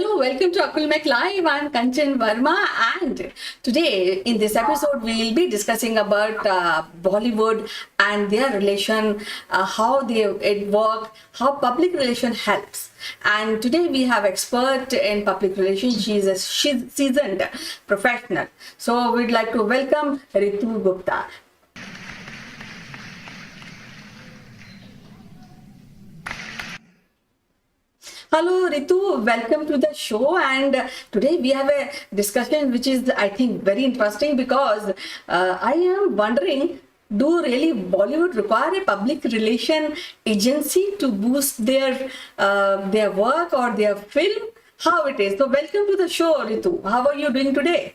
Hello, welcome to Akul Mek Live. I'm Kanchan Verma, and today in this episode we will be discussing about Bollywood and their relation, how it work, how public relation helps. And today we have expert in public relations. She's seasoned professional. So we'd like to welcome Ritu Gupta. Hello Ritu, welcome to the show, and today we have a discussion which is, I think, very interesting because I am wondering, do really Bollywood require a public relation agency to boost their work or their film? How it is? So welcome to the show, Ritu. How are you doing today?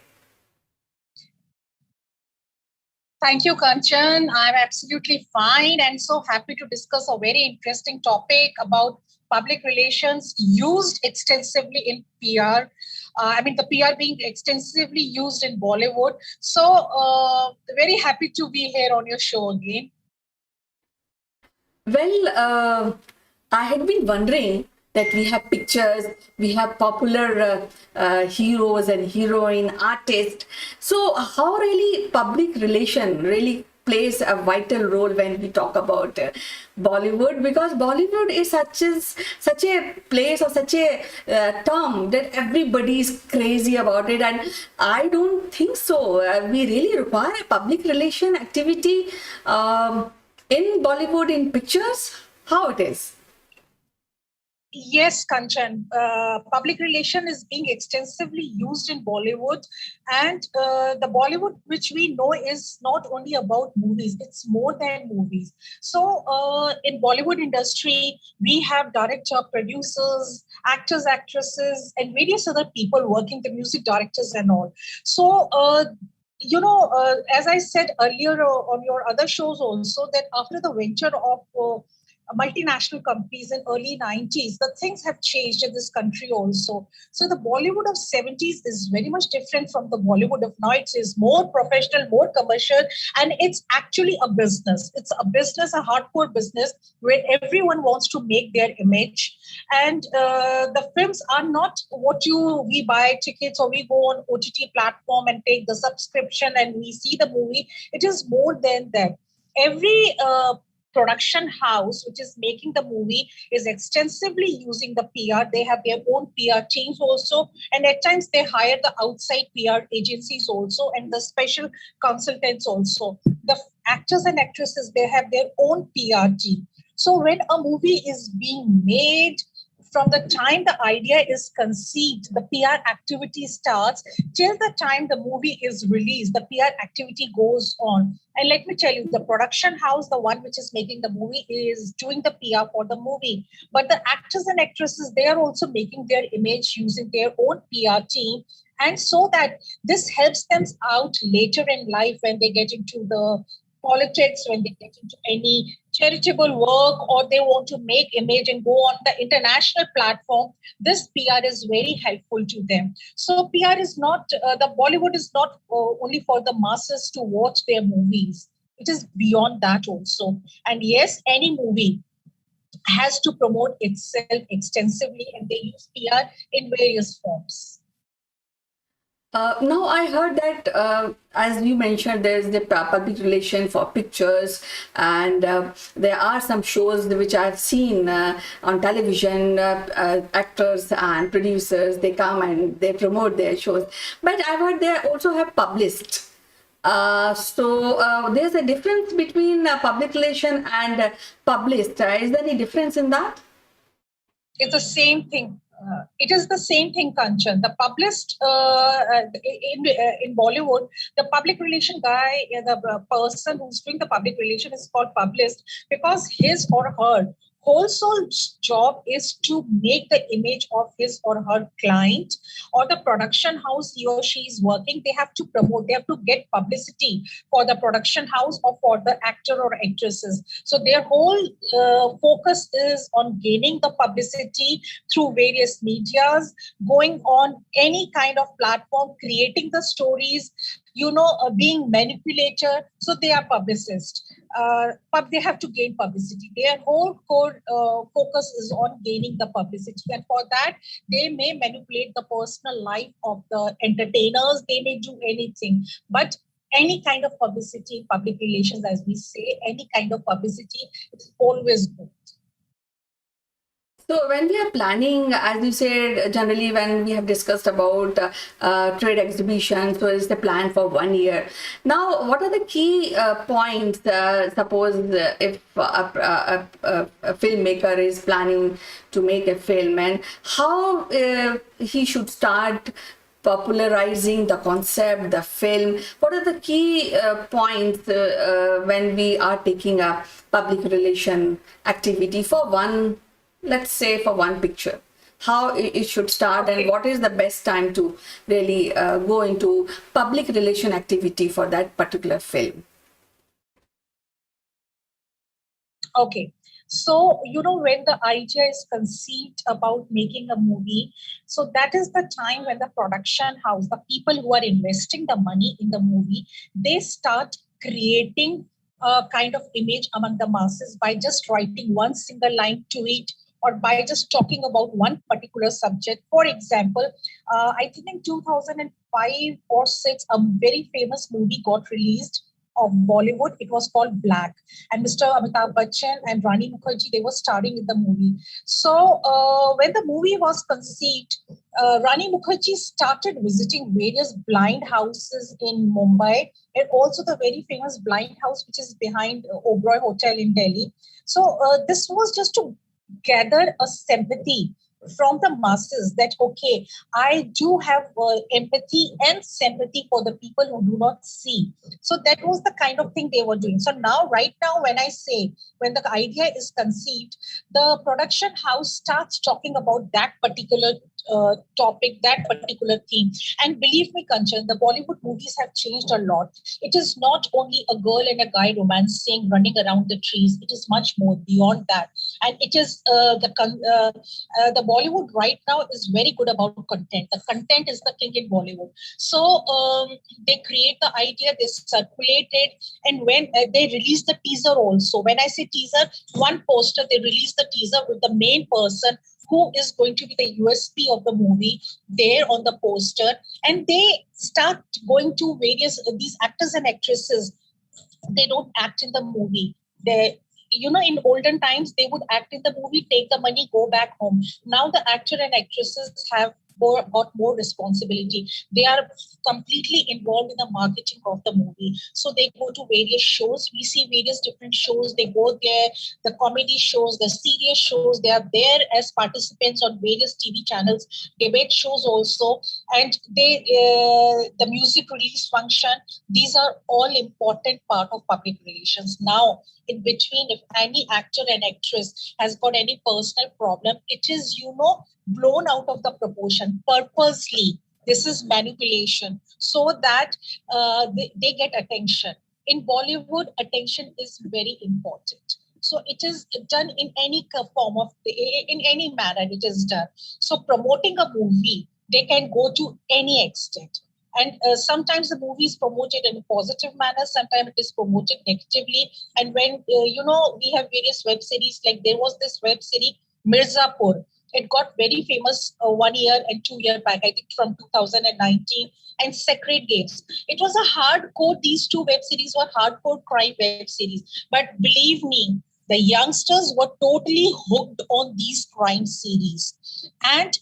Thank you, Kanchan. I'm absolutely fine and so happy to discuss a very interesting topic about public relations used extensively in PR. The PR being extensively used in Bollywood. So, very happy to be here on your show again. Well, I had been wondering that we have pictures, we have popular heroes and heroine artists. So how really public relation really plays a vital role when we talk about Bollywood, because Bollywood is such a place or such a term that everybody is crazy about it, and I don't think so. We really require a public relation activity in Bollywood in pictures. How it is? Yes, Kanchan. Public relation is being extensively used in Bollywood, and the Bollywood which we know is not only about movies; it's more than movies. So, in Bollywood industry, we have director, producers, actors, actresses, and various other people working, the music directors and all. So. As I said earlier on your other shows also, that after the venture of multinational companies in early 90s, the things have changed in this country also. So the Bollywood of 70s is very much different from the Bollywood of now. It is more professional, more commercial, and it's actually a business. It's a business, a hardcore business where everyone wants to make their image. And the films are not what we buy tickets or we go on OTT platform and take the subscription and we see the movie. It is more than that. Every production house which is making the movie is extensively using the PR. They have their own PR teams also, and at times they hire the outside PR agencies also and the special consultants also. The actors and actresses, they have their own PR team. So when a movie is being made, from the time the idea is conceived, the PR activity starts till the time the movie is released. The PR activity goes on. And let me tell you, the production house, the one which is making the movie, is doing the PR for the movie. But the actors and actresses, they are also making their image using their own PR team. And so that this helps them out later in life when they get into the politics, when they get into any charitable work or they want to make image and go on the international platform, this PR is very helpful to them. So PR is not, the Bollywood is not only for the masses to watch their movies. It is beyond that also. And yes, any movie has to promote itself extensively and they use PR in various forms. Now I heard that, as you mentioned, there's the public relation for pictures, and there are some shows which I've seen on television. Actors and producers, they come and they promote their shows, but I've heard they also have published. So there's a difference between public relation and published. Is there any difference in that? It's the same thing. It is the same thing, Kanchan. The published in Bollywood, the public relation guy, the person who's doing the public relation is called published because his or her whole sole job is to make the image of his or her client or the production house he or she is working. They have to promote, they have to get publicity for the production house or for the actor or actresses. So their whole focus is on gaining the publicity through various medias, going on any kind of platform, creating the stories, being manipulator. So they are publicists. But they have to gain publicity. Their whole core focus is on gaining the publicity. And for that, they may manipulate the personal life of the entertainers. They may do anything. But any kind of publicity, public relations, as we say, any kind of publicity, it's always good. So when we are planning, as you said, generally when we have discussed about trade exhibitions, so is the plan for 1 year. Now, what are the key points? Suppose if a filmmaker is planning to make a film, and how he should start popularizing the concept, the film. What are the key points when we are taking a public relation activity for one, let's say for one picture, how it should start, and what is the best time to really go into public relation activity for that particular film? Okay. So, when the idea is conceived about making a movie, so that is the time when the production house, the people who are investing the money in the movie, they start creating a kind of image among the masses by just writing one single line to it, or by just talking about one particular subject. For example, I think in 2005 or 6, a very famous movie got released of Bollywood. It was called Black, and Mr. Amitabh Bachchan and Rani Mukherjee, they were starring in the movie. So when the movie was conceived, Rani Mukherjee started visiting various blind houses in Mumbai, and also the very famous blind house which is behind Oberoi Hotel in Delhi. So this was just to gather a sympathy from the masses that, okay, I do have empathy and sympathy for the people who do not see. So that was the kind of thing they were doing. So now, right now, when I say, when the idea is conceived, the production house starts talking about that particular topic, that particular theme. And believe me, Kanchan, the Bollywood movies have changed a lot. It is not only a girl and a guy romancing, running around the trees. It is much more beyond that. And it is the Bollywood right now is very good about content. The content is the king in Bollywood. So they create the idea, they circulate it, and when they release the teaser also. When I say teaser, one poster, they release the teaser with the main person who is going to be the USP of the movie there on the poster, and they start going to various these actors and actresses. They don't act in the movie. They, in olden times, they would act in the movie, take the money, go back home. Now the actor and actresses have got more responsibility. They are completely involved in the marketing of the movie. So they go to various shows. We see various different shows. They go there, the comedy shows, the serious shows. They are there as participants on various TV channels, debate shows also. And the music release function, these are all important part of public relations. Now, in between, if any actor and actress has got any personal problem, it is, blown out of the proportion purposely. This is manipulation so that they get attention. In Bollywood, attention is very important. So it is done in any form of, in any manner it is done. So promoting a movie, they can go to any extent. And sometimes the movie is promoted in a positive manner, sometimes it is promoted negatively. And when, we have various web series, like there was this web series, Mirzapur. It got very famous 1 year and 2 year back, I think from 2019. And Sacred Games. It was a hardcore, these two web series were hardcore crime web series. But believe me, the youngsters were totally hooked on these crime series. And,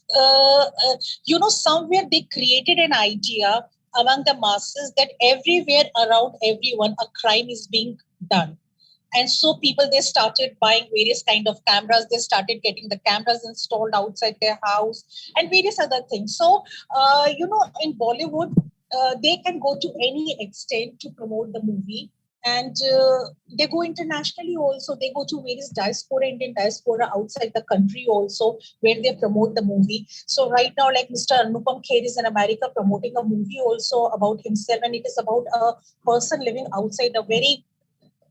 somewhere they created an idea among the masses that everywhere around everyone, a crime is being done. And so people, they started buying various kind of cameras. They started getting the cameras installed outside their house and various other things. So, in Bollywood, they can go to any extent to promote the movie. And they go internationally also. They go to various diaspora, Indian diaspora outside the country also, where they promote the movie. So right now, like Mr. Anupam Kher is in America promoting a movie also about himself. And it is about a person living outside, a very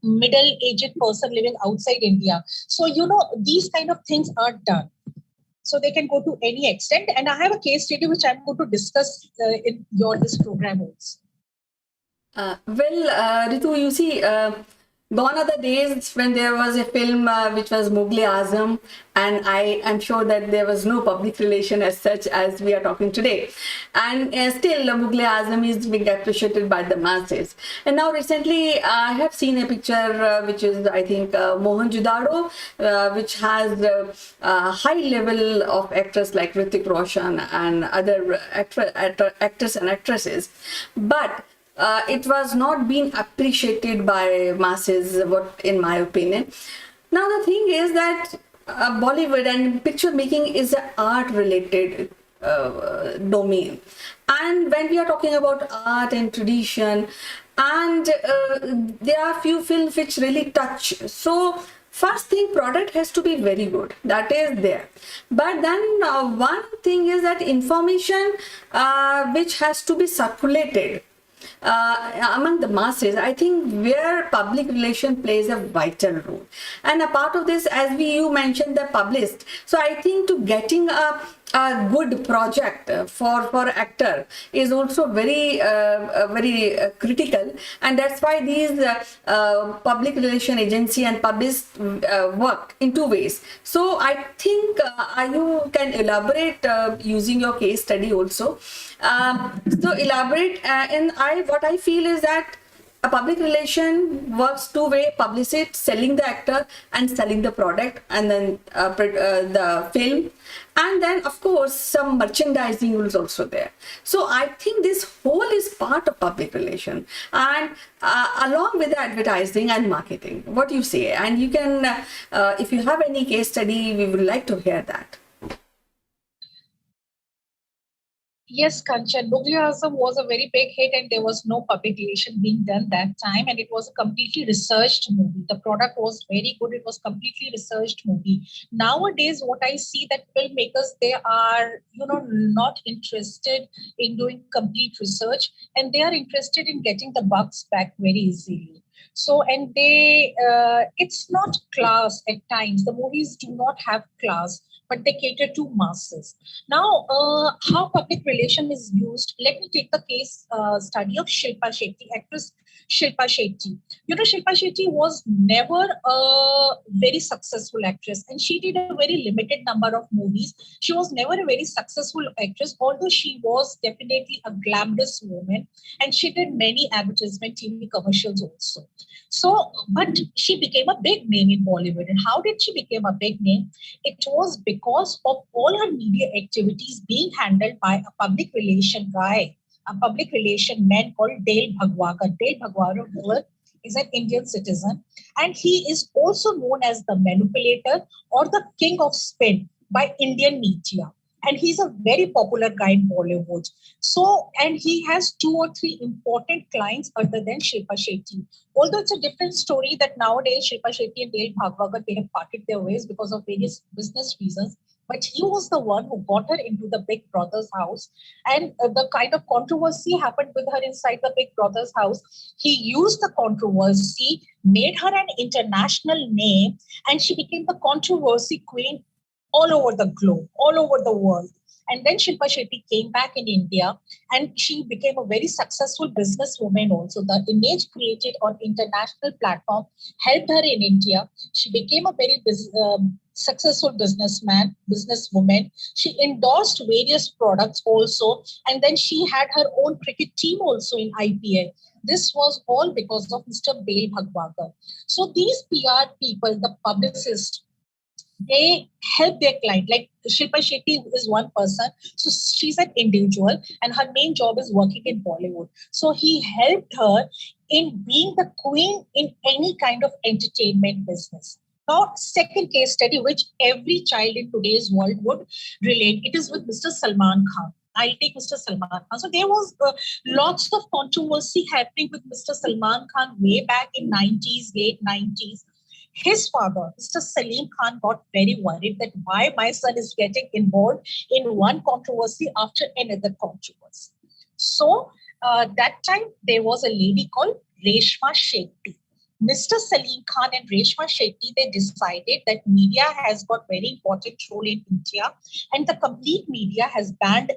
middle-aged person living outside India. So, these kind of things are done. So they can go to any extent. And I have a case study which I'm going to discuss in this program also. Ritu, you see, gone are the days when there was a film which was Mughal Azam, and I am sure that there was no public relation as such as we are talking today. And still, Mughal Azam is being appreciated by the masses. And now, recently, I have seen a picture which is, I think, Mohenjo-daro, which has a high level of actors like Hrithik Roshan and other actors and actresses. But it was not being appreciated by masses, what in my opinion. Now the thing is that Bollywood and picture making is an art related domain, and when we are talking about art and tradition, and there are few films which really touch. So first thing, product has to be very good, that is there, but then one thing is that information which has to be circulated among the masses. I think where public relation plays a vital role, and a part of this, as you mentioned, the published. So I think to getting a good project for actor is also very critical, and that's why these public relation agency and published work in two ways. So I think you can elaborate using your case study also. So elaborate, and what I feel is that a public relation works two-way: publish it, selling the actor and selling the product, and then the film, and then of course some merchandising is also there. So I think this whole is part of public relation, and along with the advertising and marketing. What do you say? And you can, if you have any case study, we would like to hear that. Yes, Kanchan, Mughal Azam was a very big hit and there was no public relation being done that time. And it was a completely researched movie. The product was very good. It was completely researched movie. Nowadays, what I see that filmmakers, they are, not interested in doing complete research and they are interested in getting the bucks back very easily. So, and it's not class at times. The movies do not have class, but they cater to masses. Now, how public relation is used? Let me take the case study of Shilpa Shetty, actress Shilpa Shetty. Shilpa Shetty was never a very successful actress, and she did a very limited number of movies. She was never a very successful actress, although she was definitely a glamorous woman, and she did many advertisement TV commercials also. So, but she became a big name in Bollywood. And how did she become a big name? It was because of all her media activities being handled by a public relation guy, a public relation man called Dale Bhagwakar. Dale Bhagwakar is an Indian citizen, and he is also known as the manipulator or the king of spin by Indian media. And he's a very popular guy in Bollywood. So, and he has 2 or 3 important clients other than Shilpa Shetty. Although it's a different story that nowadays Shilpa Shetty and Dale Bhagwakar, they have parted their ways because of various business reasons. But he was the one who got her into the Big Brother's house. And the kind of controversy happened with her inside the Big Brother's house. He used the controversy, made her an international name, and she became the controversy queen all over the globe, all over the world. And then Shilpa Shetty came back in India and she became a very successful businesswoman also. The image created on international platform helped her in India. She became a very successful businesswoman. She endorsed various products also. And then she had her own cricket team also in IPL. This was all because of Mr. Dale Bhagwakar. So these PR people, the publicists, they help their client. Like Shilpa Shetty is one person. So she's an individual and her main job is working in Bollywood. So he helped her in being the queen in any kind of entertainment business. Now, second case study, which every child in today's world would relate, it is with Mr. Salman Khan. I'll take Mr. Salman Khan. So there was lots of controversy happening with Mr. Salman Khan way back in 90s, late 90s. His father, Mr. Salim Khan, got very worried that why my son is getting involved in one controversy after another controversy. So that time there was a lady called Reshma Shetty. Mr. Salim Khan and Reshma Shetty, they decided that media has got very important role in India and the complete media has banned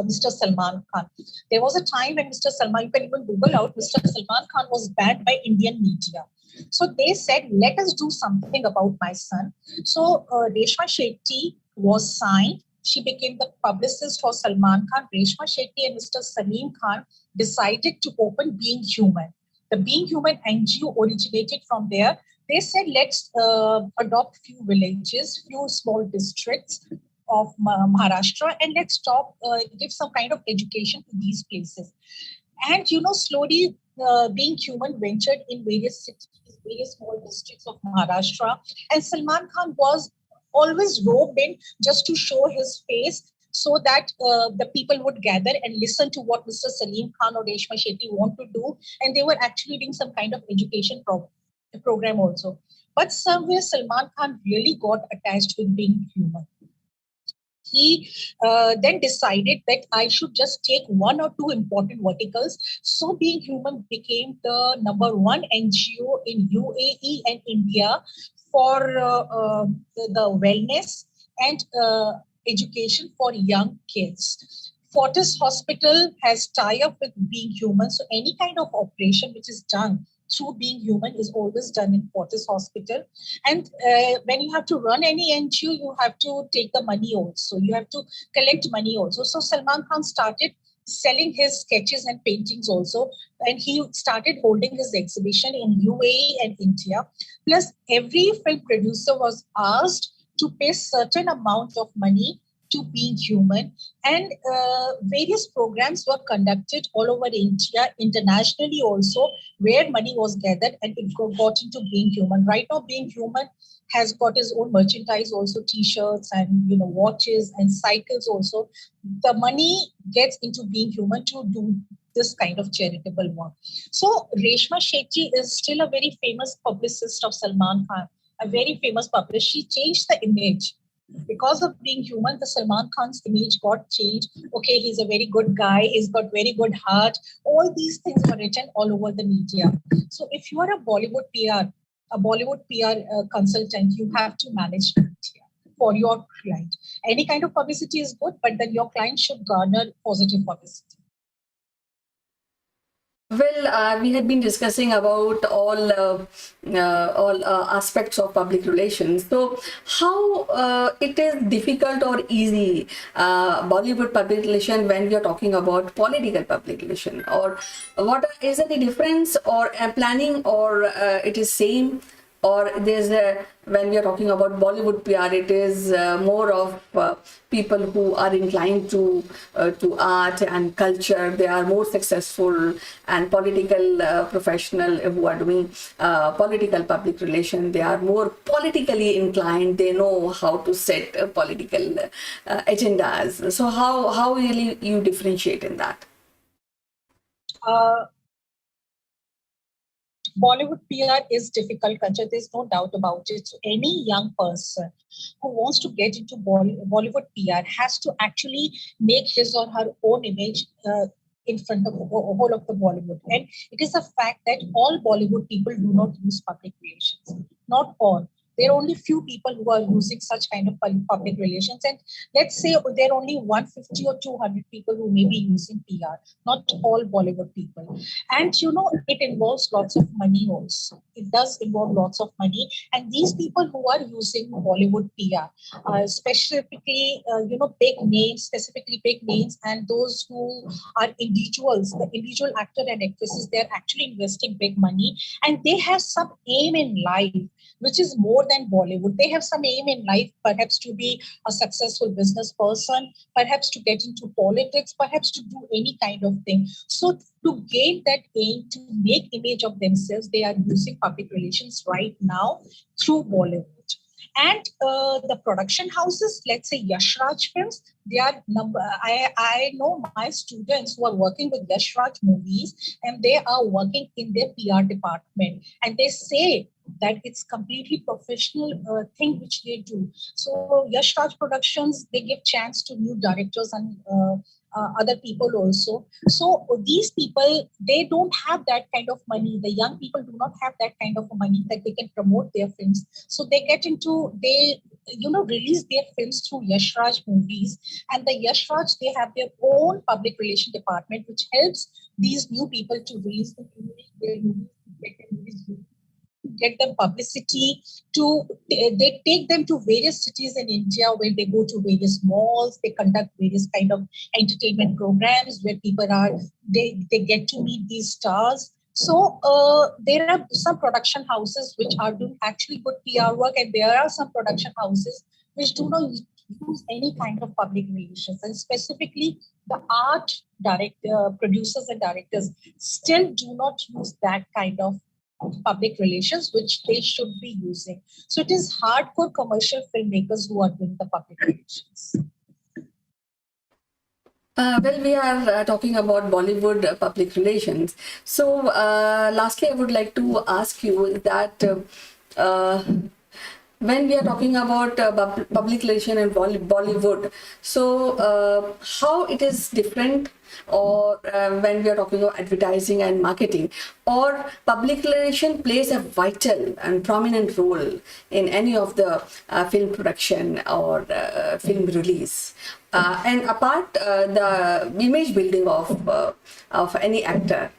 Mr. Salman Khan. There was a time when Mr. Salman, you can even Google out, Mr. Salman Khan was banned by Indian media. So they said, let us do something about my son. So Reshma Shetty was signed. She became the publicist for Salman Khan. Reshma Shetty and Mr. Salim Khan decided to open Being Human. The Being Human NGO originated from there. They said, let's adopt few villages, few small districts of Maharashtra, and let's give some kind of education to these places. And slowly Being Human ventured in various cities, various small districts of Maharashtra, and Salman Khan was always roped in just to show his face so that the people would gather and listen to what Mr. Salim Khan or Reshma Shetty want to do, and they were actually doing some kind of education program also. But somewhere Salman Khan really got attached with Being Human. He then decided that I should just take one or two important verticals. So Being Human became the number one NGO in UAE and India for the wellness and education for young kids. Fortis Hospital has tie-up with Being Human. So any kind of operation which is done through Being Human is always done in Fortis Hospital. And when you have to run any NGO, you have to take the money also. You have to collect money also. So Salman Khan started selling his sketches and paintings also. And he started holding his exhibition in UAE and India. Plus, every film producer was asked to pay certain amount of money to Being Human, and various programs were conducted all over India, internationally also, where money was gathered and it got into Being Human. Right now, Being Human has got his own merchandise also, t-shirts and watches and cycles also. The money gets into Being Human to do this kind of charitable work. So Reshma Shetty is still a very famous publicist of Salman Khan, a very famous publicist. She changed the image. Because of Being Human, the Salman Khan's image got changed. Okay, he's a very good guy. He's got very good heart. All these things were written all over the media. So if you are a Bollywood PR consultant, you have to manage media for your client. Any kind of publicity is good, but then your client should garner positive publicity. Well, we had been discussing about all aspects of public relations. So, how it is difficult or easy Bollywood public relation when we are talking about political public relation, or what is any difference or planning, or it is same, or there's when we are talking about Bollywood PR, it is more of people who are inclined to art and culture. They are more successful, and political professional who are doing political public relation, they are more politically inclined. They know how to set political agendas. So how really you differentiate in that? Bollywood PR is difficult culture. There's no doubt about it. So any young person who wants to get into Bollywood PR has to actually make his or her own image in front of the whole of the Bollywood. And it is a fact that all Bollywood people do not use public relations. Not all. There are only few people who are using such kind of public relations. And let's say there are only 150 or 200 people who may be using PR, not all Bollywood people. And it involves lots of money also. It does involve lots of money. And these people who are using Bollywood PR, specifically, specifically big names, and those who are individuals, the individual actor and actresses, they're actually investing big money, and they have some aim in life which is more than Bollywood. They have some aim in life, perhaps to be a successful business person, perhaps to get into politics, perhaps to do any kind of thing. So to gain that aim, to make image of themselves, they are using public relations right now through Bollywood. And the production houses, let's say Yash Raj Films, they are I know my students who are working with Yash Raj movies, and they are working in their PR department, and they say that it's completely professional thing which they do. So Yash Raj Productions, they give chance to new directors and other people also. So these people, they don't have that kind of money. The young people do not have that kind of money that they can promote their films. So they release their films through Yash Raj movies, and the Yash Raj, they have their own public relation department which helps these new people to release their movies, get their movies, get them publicity, they take them to various cities in India where they go to various malls, they conduct various kind of entertainment programs where people are, they get to meet these stars. So there are some production houses which are doing actually good PR work, and there are some production houses which do not use any kind of public relations. And specifically, the art producers and directors still do not use that kind of public relations, which they should be using. So it is hardcore commercial filmmakers who are doing the public relations. Well, we are talking about Bollywood public relations. So, lastly, I would like to ask you that when we are talking about public relation and Bollywood, so how it is different, or when we are talking about advertising and marketing, or public relation plays a vital and prominent role in any of the film production or film release. And apart the image building of any actor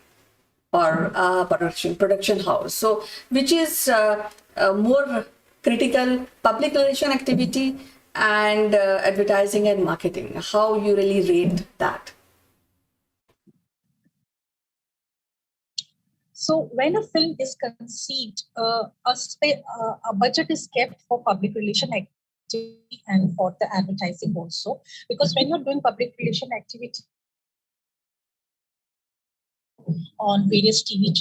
or production house, so which is more critical, public relation activity and advertising and marketing, how you really rate that? So when a film is conceived, a budget is kept for public relation activity and for the advertising also. Because when you're doing public relation activity on various TV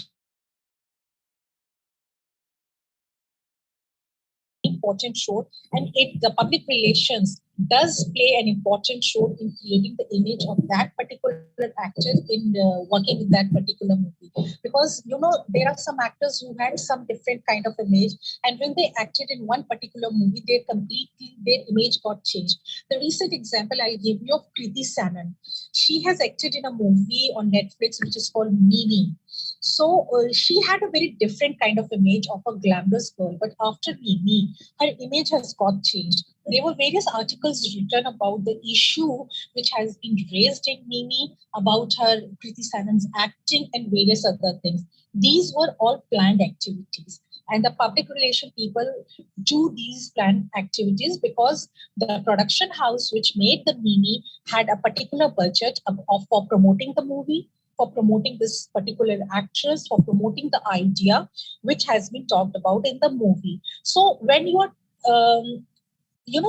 important role, and the public relations does play an important role in creating the image of that particular actor in working in that particular movie. Because there are some actors who had some different kind of image, and when they acted in one particular movie, their image got changed. The recent example I'll give you of Kriti Sanon. She has acted in a movie on Netflix which is called Mimi. So she had a very different kind of image of a glamorous girl, but after Mimi, her image has got changed. There were various articles written about the issue which has been raised in Mimi about her Kriti Sanon's acting and various other things. These were all planned activities. And the public relation people do these planned activities because the production house which made the Mimi had a particular budget for promoting the movie, for promoting this particular actress, for promoting the idea which has been talked about in the movie. So when you are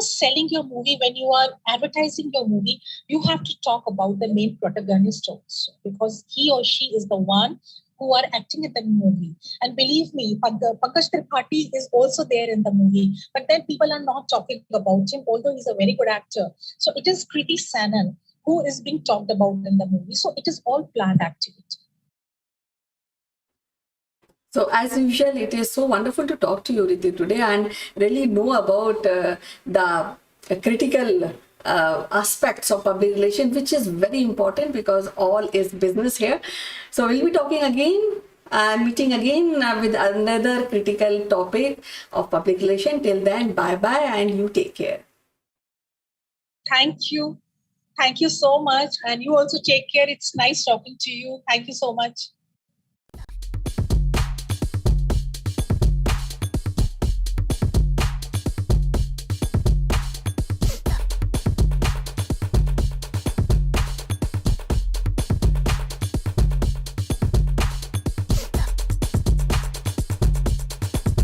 selling your movie, when you are advertising your movie, you have to talk about the main protagonist also, because he or she is the one who are acting in the movie. And believe me, Pankaj Tripathi is also there in the movie, but then people are not talking about him, although he's a very good actor. So it is Kriti Sanon who is being talked about in the movie. So it is all planned activity. So as usual, it is so wonderful to talk to you, Ritu, today and really know about the critical aspects of public relations, which is very important because all is business here. So we'll be talking again, meeting again with another critical topic of public relation. Till then, bye-bye and you take care. Thank you. Thank you so much. And you also take care. It's nice talking to you. Thank you so much.